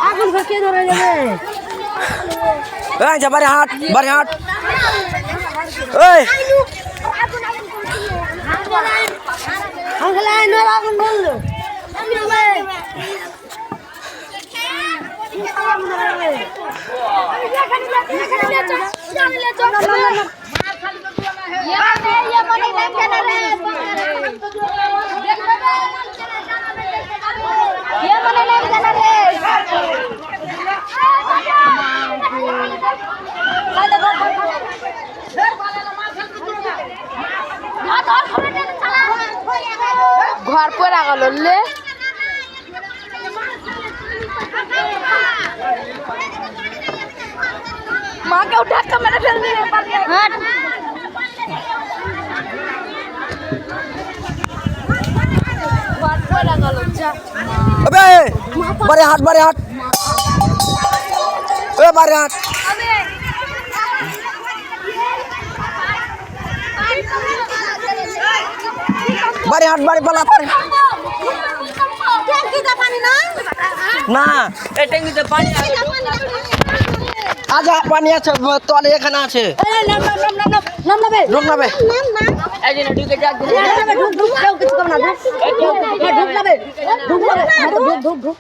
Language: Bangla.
আগুন কে ধরে যাবে? এই যা বাড়ি হাট এই আঙ্কেল আই নো আগুন বললো ঘর পড়া গেল লে মাকে ধাক্কা মেরে ফেল দিয়ে ঘর পড়া গেল যা বাড়ি হাট বাড়ি হাট বাড়ি পালা না এই ট্যাঙ্কিতে পানি আচ্ছা পানি আছে তলে এখানে আছে ঢুকনাবে এই যে ঢুকে যাক ঢুক